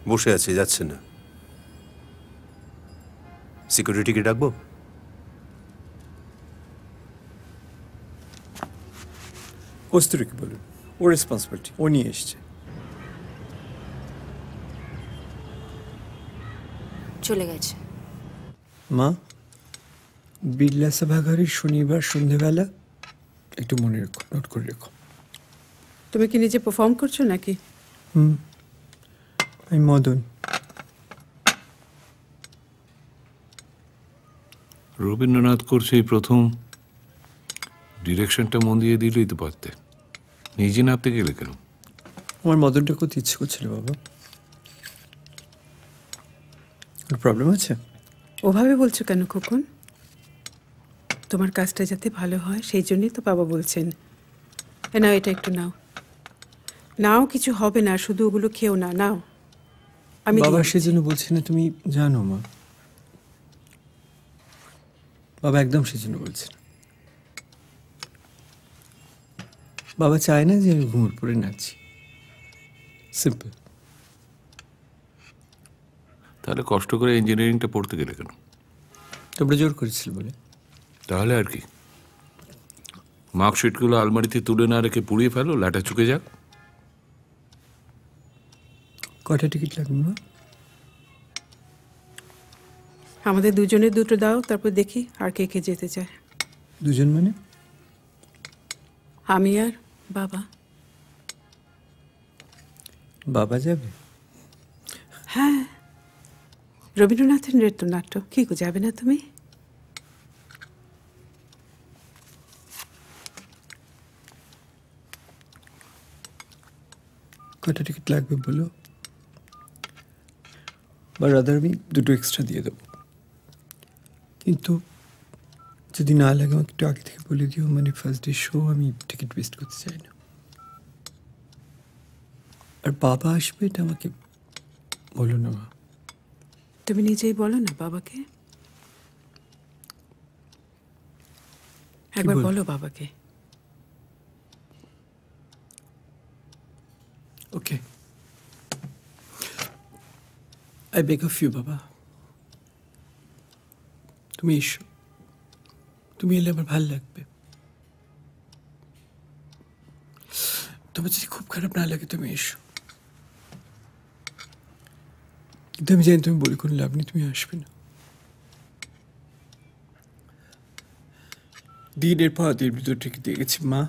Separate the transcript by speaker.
Speaker 1: বসে আছে, যাচ্ছে না। সিকিউরিটিকে ডাকবো?
Speaker 2: কস্তুরীকে বলুন, ও রেসপন্সিবিলিটি, ও নিয়ে এসছে।
Speaker 3: চলে গেছে।
Speaker 2: মা, বিড়লা সভাঘরের শনিবার সন্ধেবেলা একটু মনে রেখো, নোট করে রেখো।
Speaker 4: তুমি কি নিজে পারফর্ম করছো নাকি?
Speaker 2: আমি মদন।
Speaker 5: রবীন্দ্রনাথ করছে এই প্রথম, ডিরেকশনটা মন দিয়ে দিলেই তো পারতে, নিজে নামতে গেলে কেন?
Speaker 2: আমার মদনটা করতে ইচ্ছে করছিল বাবা। প্রবলেম আছে?
Speaker 4: ওভাবে বলছো কেন খোকন? তোমার কাজটা যাতে ভালো হয় সেই জন্যই তো বাবা বলছেন। নাও, এটা একটু নাও। নাও, কিছু হবে না, শুধু ওগুলো খেও না। নাও, আমি
Speaker 2: বাবা সেজন্য বলছি না, তুমি জানো মা। বাবা একদম সেজন্য বলছে না। বাবা চায় না যে আমি ঘুমোর পরে নাচি। সিম্পল।
Speaker 5: তাহলে কষ্ট করে ইঞ্জিনিয়ারিংটা পড়তে গেলে কেন?
Speaker 2: তোমরা জোর করেছিল বলে।
Speaker 5: তাহলে আর কি, মার্কশিটগুলো আলমারিতে তুলে না রেখে পুড়িয়ে ফেলো, লাটা চুকে যাক।
Speaker 2: কটা টিকিট লাগবে মা?
Speaker 4: আমাদের দুজনের দুটো দাও, তারপর দেখি আর কে কে যেতে চায়।
Speaker 2: দুজন মানে?
Speaker 4: আমি আর বাবা।
Speaker 2: বাবা যাবে?
Speaker 4: হ্যাঁ, রবীন্দ্রনাথের নৃত্যনাট্য, কি গো, যাবে না তুমি?
Speaker 2: কটা টিকিট লাগবে বলো, বা রাদার আমি দুটো এক্সট্রা দিয়ে দেবো। কিন্তু যদি না লাগে আমাকে একটু আগে থেকে বলে দিও, মানে ফার্স্ট ডে শো, আমি টিকিট ওয়েস্ট করতে চাই না। আর বাবা আসবে এটা আমাকে বলো না মা।
Speaker 4: তুমি নিজেই বলো না বাবাকে, একবার বলো বাবাকে।
Speaker 2: ওকে, আই বেগ অফ ইউ বাবা, তুমি এসো। তুমি এলে আমার ভালো লাগবে। তোমার যদি খুব খারাপ না লাগে তুমি এসো। কিন্তু আমি জানি তুমি বলি কোনো লাভ নেই, তুমি আসবে না। দিনের পর দিন ভিতর ঠিক দিয়ে গেছি মা।